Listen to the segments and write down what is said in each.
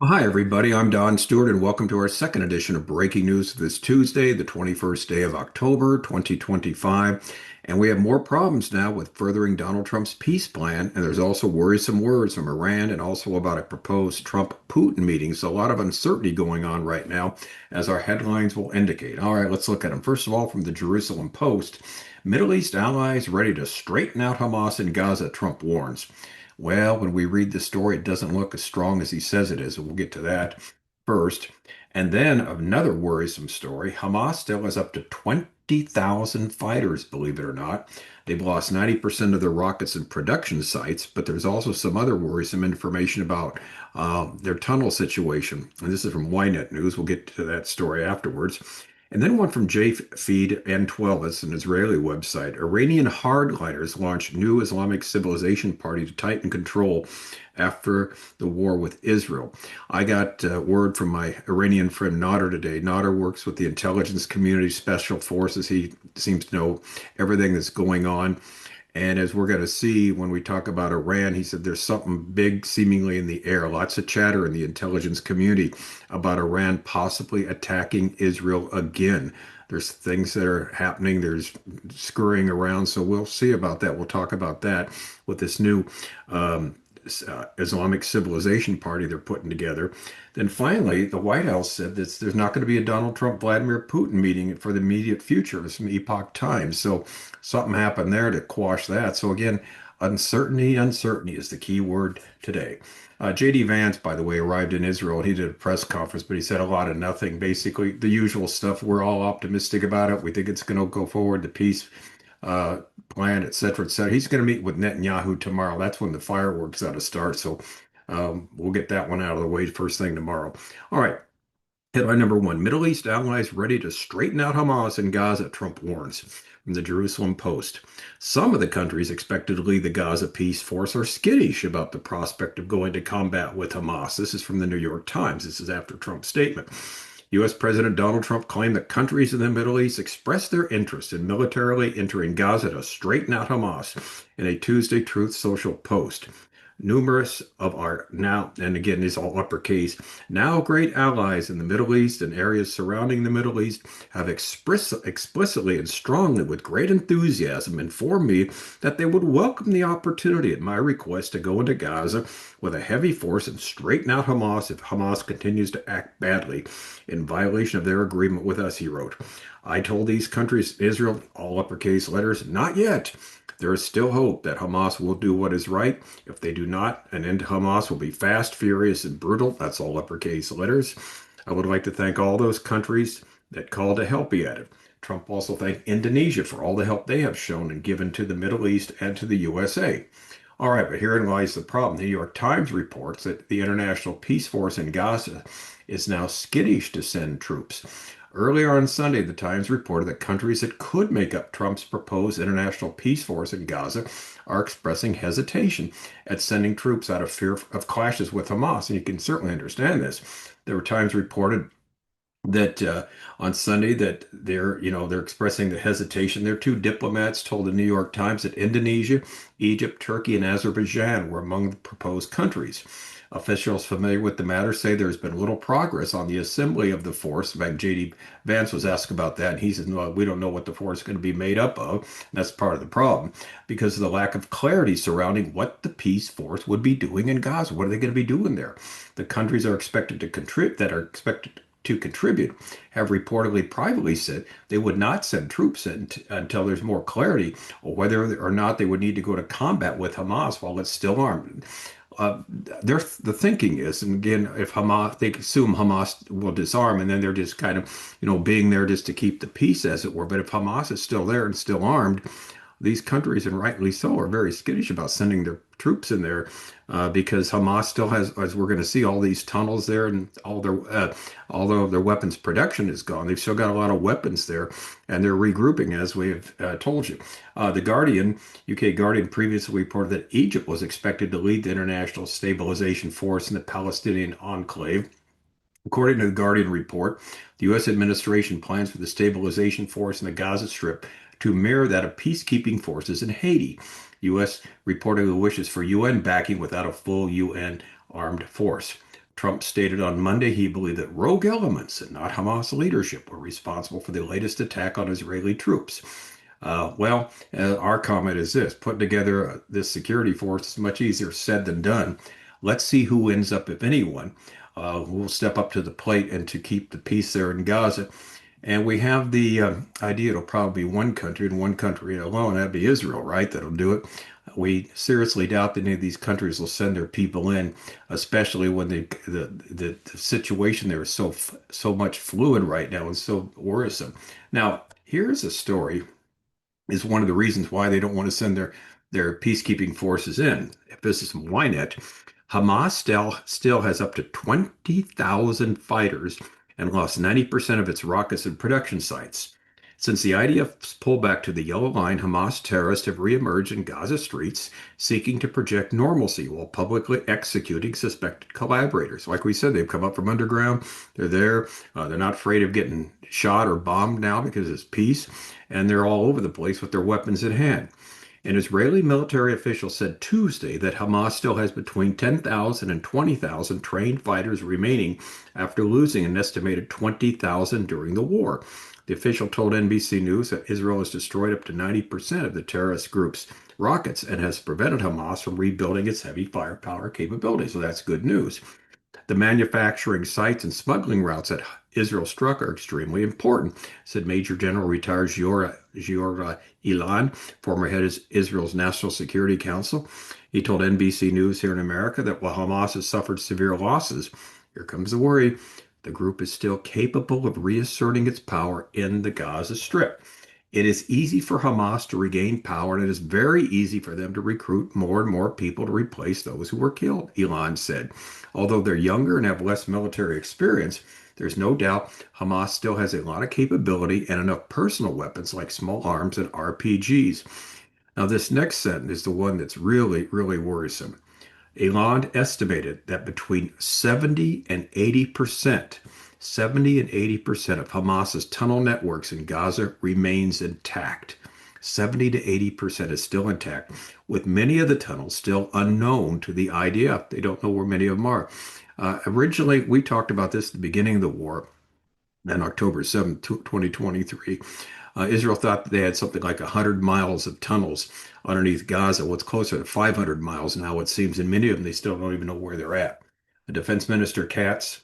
Well, hi, everybody. I'm Don Stewart, and welcome to our second edition of Breaking News this Tuesday, the 21st day of October, 2025. And we have more problems now with furthering Donald Trump's peace plan. And there's also worrisome words from Iran and also about a proposed Trump-Putin meeting. So a lot of uncertainty going on right now, as our headlines will indicate. All right, let's look at them. First of all, from the Jerusalem Post, Middle East allies ready to straighten out Hamas in Gaza, Trump warns. Well, when we read the story, it doesn't look as strong as he says it is. We'll get to that first. And then another worrisome story. Hamas still has up to 20,000 fighters, believe it or not. They've lost 90% of their rockets and production sites, but there's also some other worrisome information about their tunnel situation. And this is from YNET News. We'll get to that story afterwards. And then one from JFeed N12, it's an Israeli website. Iranian hardliners launched new Islamic civilization party to tighten control after the war with Israel. I got word from my Iranian friend Nader today. Nader works with the intelligence community, special forces. He seems to know everything that's going on. And as we're going to see when we talk about Iran, he said there's something big seemingly in the air. Lots of chatter in the intelligence community about Iran possibly attacking Israel again. There's things that are happening. There's scurrying around. So we'll see about that. We'll talk about that with this new um, Islamic civilization party they're putting together. Then finally, the White House said that there's not going to be a Donald Trump Vladimir Putin meeting for the immediate future. It's from Epoch Times. So something happened there to quash that. So again, uncertainty is the key word today. JD Vance, by the way, arrived in Israel and he did a press conference, but he said a lot of nothing. Basically, the usual stuff. We're all optimistic about it. We think it's going to go forward. The peace uh, plan, et cetera, et cetera. He's going to meet with Netanyahu tomorrow. That's when the fireworks ought to start. So we'll get that one out of the way first thing tomorrow. All right. Headline number one, Middle East allies ready to straighten out Hamas in Gaza, Trump warns. From the Jerusalem Post. Some of the countries expected to lead the Gaza peace force are skittish about the prospect of going to combat with Hamas. This is from the New York Times. This is after Trump's statement. U.S. President Donald Trump claimed that countries in the Middle East expressed their interest in militarily entering Gaza to straighten out Hamas in a Tuesday Truth Social post. Numerous of our now, and again, these all uppercase, now great allies in the Middle East and areas surrounding the Middle East have explicitly and strongly, with great enthusiasm, informed me that they would welcome the opportunity at my request to go into Gaza with a heavy force and straighten out Hamas if Hamas continues to act badly in violation of their agreement with us, he wrote. I told these countries, Israel, all uppercase letters, not yet. There is still hope that Hamas will do what is right. If they do not, an end to Hamas will be fast, furious, and brutal. That's all uppercase letters. I would like to thank all those countries that called to help, he added. Trump also thanked Indonesia for all the help they have shown and given to the Middle East and to the USA. All right, but herein lies the problem. The New York Times reports that the International Peace Force in Gaza is now skittish to send troops. Earlier on Sunday, the Times reported that countries that could make up Trump's proposed international peace force in Gaza are expressing hesitation at sending troops out of fear of clashes with Hamas. And you can certainly understand this. The Times reported that on Sunday that they're expressing the hesitation. Their two diplomats told the New York Times that Indonesia, Egypt, Turkey, and Azerbaijan were among the proposed countries. Officials familiar with the matter say there's been little progress on the assembly of the force. In fact, J.D. Vance was asked about that, and he says, "No, we don't know what the force is going to be made up of." And that's part of the problem because of the lack of clarity surrounding what the peace force would be doing in Gaza. What are they going to be doing there? The countries are expected to contribute that are expected to contribute have reportedly privately said they would not send troops in until there's more clarity on whether or not they would need to go to combat with Hamas while it's still armed. The thinking is, and again, if Hamas, they assume Hamas will disarm, and then they're just kind of, being there just to keep the peace, as it were. But if Hamas is still there and still armed, these countries, and rightly so, are very skittish about sending their troops in there because Hamas still has, as we're going to see, all these tunnels there, and although their weapons production is gone, they've still got a lot of weapons there, and they're regrouping, as we have told you. The Guardian, UK Guardian, previously reported that Egypt was expected to lead the international stabilization force in the Palestinian enclave. According to the Guardian report, the U.S. administration plans for the stabilization force in the Gaza Strip to mirror that of peacekeeping forces in Haiti. U.S. reportedly wishes for UN backing without a full UN armed force. Trump stated on Monday he believed that rogue elements and not Hamas leadership were responsible for the latest attack on Israeli troops. Our comment is this: putting together this security force is much easier said than done. Let's see who ends up, if anyone, who will step up to the plate and to keep the peace there in Gaza. And we have the idea it'll probably be one country and one country alone. That'd be Israel, right? That'll do it. We seriously doubt that any of these countries will send their people in, especially when the situation there is so much fluid right now and so worrisome. Now, here's a story is one of the reasons why they don't want to send their peacekeeping forces in. If this is from YNET, Hamas still has up to 20,000 fighters and lost 90% of its rockets and production sites. Since the IDF's pullback to the Yellow Line, Hamas terrorists have reemerged in Gaza streets, seeking to project normalcy while publicly executing suspected collaborators. Like we said, they've come up from underground. They're there. They're not afraid of getting shot or bombed now because it's peace, and they're all over the place with their weapons in hand. An Israeli military official said Tuesday that Hamas still has between 10,000 and 20,000 trained fighters remaining after losing an estimated 20,000 during the war. The official told NBC News that Israel has destroyed up to 90% of the terrorist group's rockets and has prevented Hamas from rebuilding its heavy firepower capabilities. So that's good news. The manufacturing sites and smuggling routes that Israel struck are extremely important, said Major General retired Gior Ilan, former head of Israel's National Security Council. He told NBC News here in America that while Hamas has suffered severe losses, here comes the worry, the group is still capable of reasserting its power in the Gaza Strip. It is easy for Hamas to regain power, and it is very easy for them to recruit more and more people to replace those who were killed, Elon said. Although they're younger and have less military experience, there's no doubt Hamas still has a lot of capability and enough personal weapons like small arms and RPGs. Now, this next sentence is the one that's really, really worrisome. Elan estimated that between 70 and 80% of Hamas's tunnel networks in Gaza remains intact. 70 to 80% is still intact, with many of the tunnels still unknown to the IDF. They don't know where many of them are. Originally, we talked about this at the beginning of the war, on October 7th, 2023. Israel thought that they had something like 100 miles of tunnels underneath Gaza. Well, it's closer to 500 miles now, it seems, and many of them, they still don't even know where they're at. Defense Minister Katz,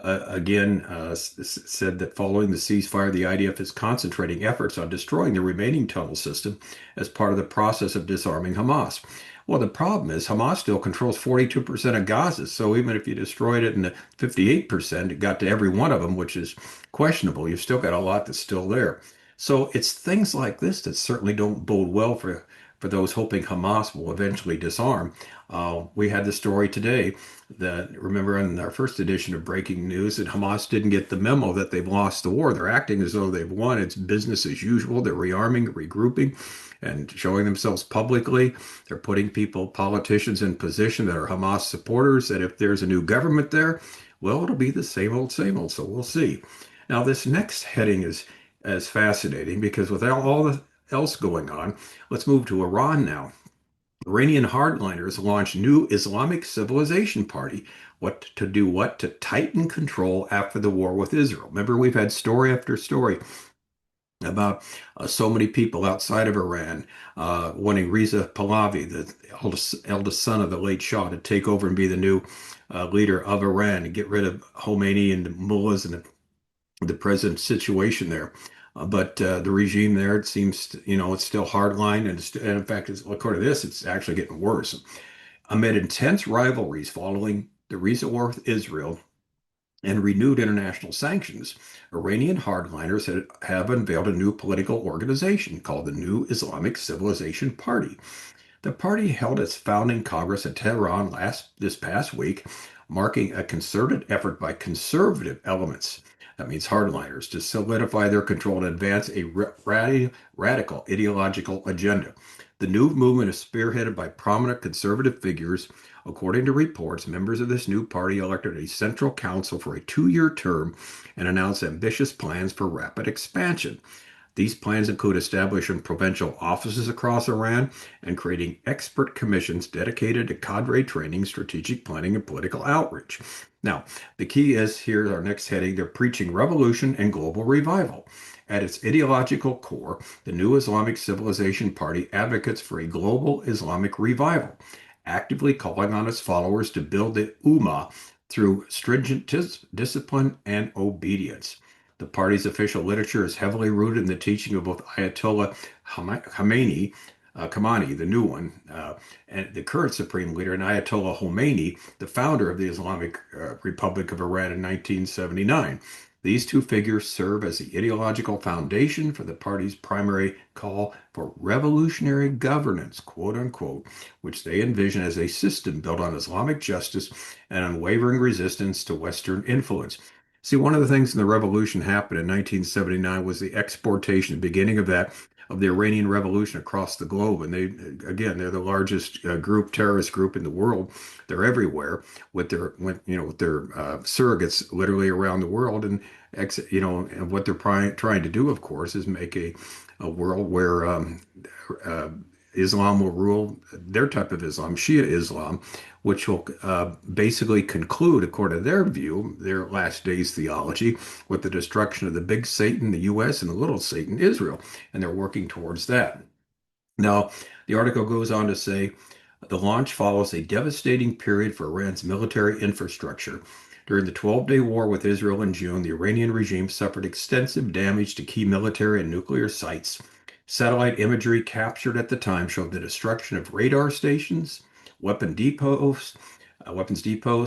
said that following the ceasefire, the IDF is concentrating efforts on destroying the remaining tunnel system as part of the process of disarming Hamas. Well, the problem is Hamas still controls 42% of Gaza. So even if you destroyed it in 58%, it got to every one of them, which is questionable. You've still got a lot that's still there. So it's things like this that certainly don't bode well for those hoping Hamas will eventually disarm. We had the story today that, remember in our first edition of Breaking News, that Hamas didn't get the memo that they've lost the war. They're acting as though they've won. It's business as usual. They're rearming, regrouping, and showing themselves publicly. They're putting politicians in position that are Hamas supporters, that if there's a new government there, well, it'll be the same old, same old. So we'll see. Now, this next heading is fascinating because with all the else going on, let's move to Iran now. Iranian hardliners launched new Islamic civilization party. What to do? What to tighten control after the war with Israel? Remember, we've had story after story about so many people outside of Iran wanting Reza Pahlavi, the eldest son of the late Shah, to take over and be the new leader of Iran and get rid of Khomeini and the mullahs and the present situation there. But the regime there, it seems, it's still hardline. And in fact, according to this, it's actually getting worse. Amid intense rivalries following the recent war with Israel and renewed international sanctions, Iranian hardliners have unveiled a new political organization called the New Islamic Civilization Party. The party held its founding Congress in Tehran this past week, marking a concerted effort by conservative elements, that means hardliners, to solidify their control and advance a radical ideological agenda. The new movement is spearheaded by prominent conservative figures. According to reports, members of this new party elected a central council for a 2-year term and announced ambitious plans for rapid expansion. These plans include establishing provincial offices across Iran and creating expert commissions dedicated to cadre training, strategic planning, and political outreach. Now, the key is here, our next heading, they're preaching revolution and global revival. At its ideological core, the new Islamic Civilization Party advocates for a global Islamic revival, actively calling on its followers to build the Ummah through stringent discipline and obedience. The party's official literature is heavily rooted in the teaching of both Ayatollah Khamenei, the new one, and the current supreme leader, and Ayatollah Khomeini, the founder of the Islamic Republic of Iran in 1979. These two figures serve as the ideological foundation for the party's primary call for revolutionary governance, quote unquote, which they envision as a system built on Islamic justice and unwavering resistance to Western influence. See, one of the things in the revolution happened in 1979 was the exportation, the beginning of that, of the Iranian Revolution across the globe. And they, again, they're the largest terrorist group in the world. They're everywhere with their, surrogates literally around the world. And, and what they're trying to do, of course, is make a world where Islam will rule their type of Islam, Shia Islam, which will basically conclude, according to their view, their last days theology, with the destruction of the big Satan, the U.S., and the little Satan, Israel. And they're working towards that. Now, the article goes on to say the launch follows a devastating period for Iran's military infrastructure. During the 12-day war with Israel in June, the Iranian regime suffered extensive damage to key military and nuclear sites. Satellite imagery captured at the time showed the destruction of radar stations, weapons depots,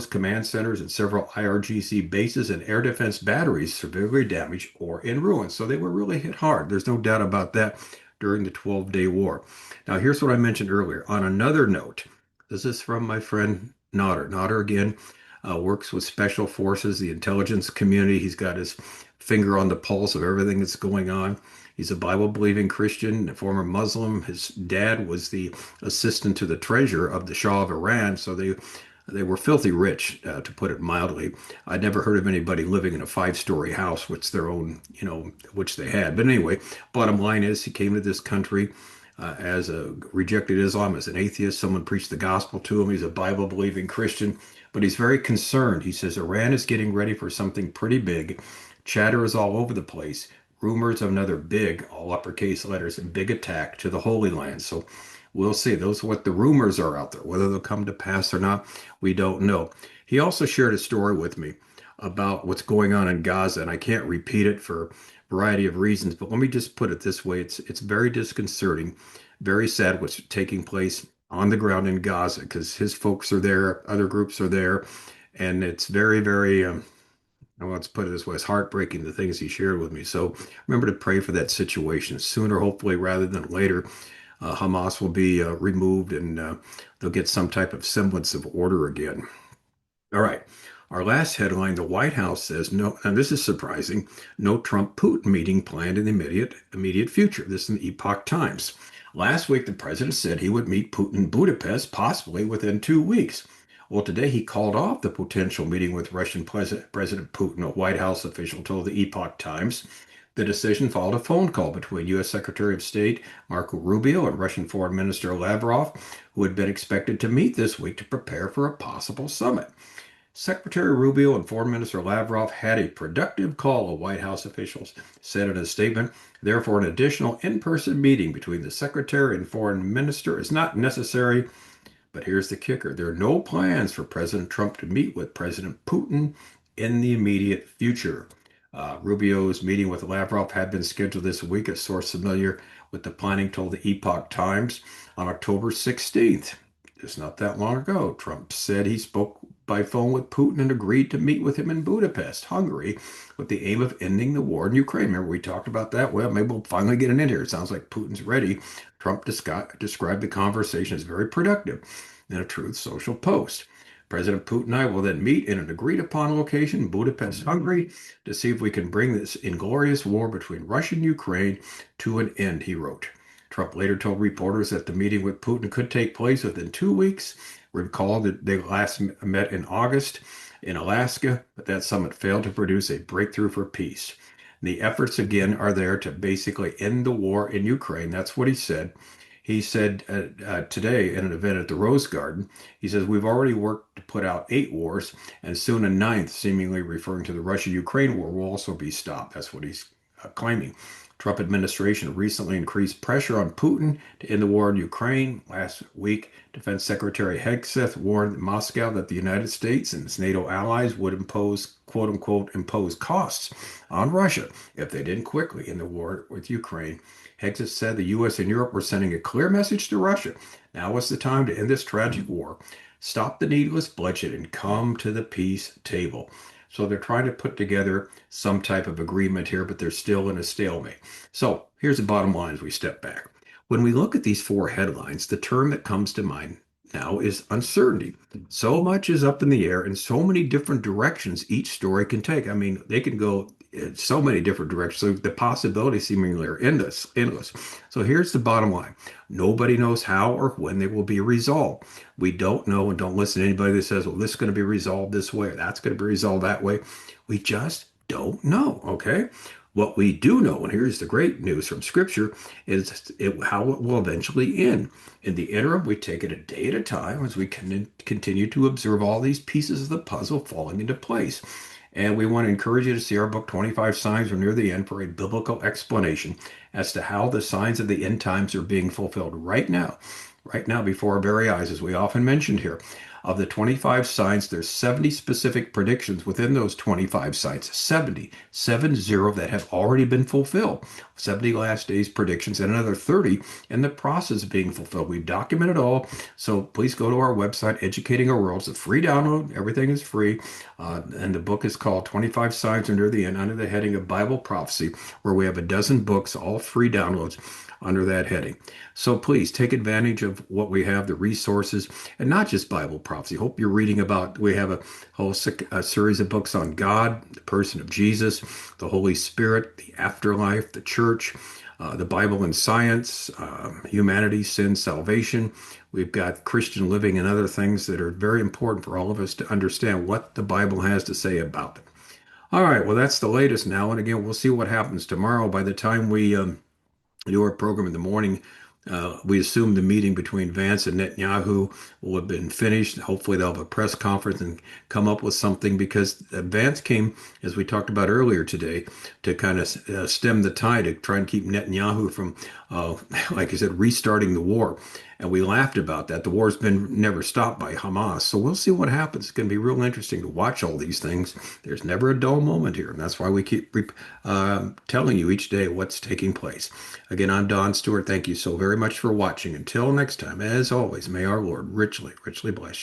command centers, and several IRGC bases and air defense batteries severely damaged or in ruins. So they were really hit hard. There's no doubt about that during the 12-day war. Now, here's what I mentioned earlier. On another note, this is from my friend Nodder. Nodder, again, works with special forces, the intelligence community. He's got his finger on the pulse of everything that's going on. He's a Bible-believing Christian, a former Muslim. His dad was the assistant to the treasurer of the Shah of Iran, so they were filthy rich, to put it mildly. I'd never heard of anybody living in a five-story house, which their own, which they had. But anyway, bottom line is he came to this country as a rejected Islam, as an atheist. Someone preached the gospel to him. He's a Bible-believing Christian, but he's very concerned. He says Iran is getting ready for something pretty big. Chatter is all over the place. Rumors of another big, all uppercase letters, and big attack to the Holy Land. So we'll see. Those are what the rumors are out there. Whether they'll come to pass or not, we don't know. He also shared a story with me about what's going on in Gaza, and I can't repeat it for a variety of reasons, but let me just put it this way. It's very disconcerting, very sad what's taking place on the ground in Gaza, because his folks are there, other groups are there, and it's very, very let's put it this way, it's heartbreaking, the things he shared with me. So remember to pray for that situation sooner, hopefully, rather than later. Hamas will be removed and they'll get some type of semblance of order again. All right. Our last headline, the White House says no, and this is surprising, no Trump-Putin meeting planned in the immediate future. This is in the Epoch Times. Last week, the president said he would meet Putin in Budapest, possibly within 2 weeks. Well, today he called off the potential meeting with Russian President Putin, a White House official told the Epoch Times. The decision followed a phone call between U.S. Secretary of State Marco Rubio and Russian Foreign Minister Lavrov, who had been expected to meet this week to prepare for a possible summit. Secretary Rubio and Foreign Minister Lavrov had a productive call, White House officials said in a statement. Therefore, an additional in-person meeting between the Secretary and Foreign Minister is not necessary. But here's the kicker. There are no plans for President Trump to meet with President Putin in the immediate future. Rubio's meeting with Lavrov had been scheduled this week, a source familiar with the planning told the Epoch Times. On October 16th, just not that long ago, Trump said he spoke by phone with Putin and agreed to meet with him in Budapest, Hungary, with the aim of ending the war in Ukraine. Remember, we talked about that? Well, maybe we'll finally get an end here. It sounds like Putin's ready. Trump described the conversation as very productive in a Truth Social post. President Putin and I will then meet in an agreed-upon location, Budapest, Hungary, to see if we can bring this inglorious war between Russia and Ukraine to an end, he wrote. Trump later told reporters that the meeting with Putin could take place within 2 weeks. Recall that they last met in August in Alaska, but that summit failed to produce a breakthrough for peace. The efforts again are there to basically end the war in Ukraine. That's what he said. He said today in an event at the Rose Garden, he says, we've already worked to put out 8 wars, and soon a ninth, seemingly referring to the Russia-Ukraine war, will also be stopped. That's what he's claiming. Trump administration recently increased pressure on Putin to end the war in Ukraine. Last week, Defense Secretary Hegseth warned Moscow that the United States and its NATO allies would impose, quote unquote, impose costs on Russia if they didn't quickly end the war with Ukraine. Hegseth said the U.S. and Europe were sending a clear message to Russia. Now is the time to end this tragic war, stop the needless bloodshed, and come to the peace table. So they're trying to put together some type of agreement here, but they're still in a stalemate. So here's the bottom line as we step back. When we look at these 4 headlines, the term that comes to mind now is uncertainty. So much is up in the air and so many different directions each story can take. I mean, they can go in so many different directions. So the possibilities seemingly are endless. So here's the bottom line. Nobody knows how or when they will be resolved. We don't know, and don't listen to anybody that says, well, this is going to be resolved this way or that's going to be resolved that way. We just don't know, okay? What we do know, and here's the great news from Scripture, is how it will eventually end. In the interim, we take it a day at a time as we can continue to observe all these pieces of the puzzle falling into place. And we want to encourage you to see our book, 25 Signs Are Near the End, for a biblical explanation as to how the signs of the end times are being fulfilled right now before our very eyes, as we often mentioned here. Of the 25 signs, there's 70 specific predictions within those 25 signs, 70 that have already been fulfilled. 70 last days predictions and another 30 in the process of being fulfilled. We've documented all, so please go to our website, Educating Our World. It's a free download. Everything is free. And the book is called 25 Signs Are Near the End, under the heading of Bible Prophecy, where we have a dozen books, all free downloads under that heading. So please take advantage of what we have, the resources, and not just Bible prophecy. Hope you're reading about, we have a whole series of books on God, the person of Jesus, the Holy Spirit, the afterlife, the church, the Bible and science, humanity, sin, salvation. We've got Christian living and other things that are very important for all of us to understand what the Bible has to say about them. All right, well, that's the latest now. And again, we'll see what happens tomorrow. By the time we do our program in the morning, we assume the meeting between Vance and Netanyahu will have been finished. Hopefully, they'll have a press conference and come up with something, because Vance came, as we talked about earlier today, to kind of stem the tide, to try and keep Netanyahu from, like I said, restarting the war. And we laughed about that. The war's been never stopped by Hamas. So we'll see what happens. It's going to be real interesting to watch all these things. There's never a dull moment here. And that's why we keep telling you each day what's taking place. Again, I'm Don Stewart. Thank you so very much for watching. Until next time, as always, may our Lord richly, richly bless you.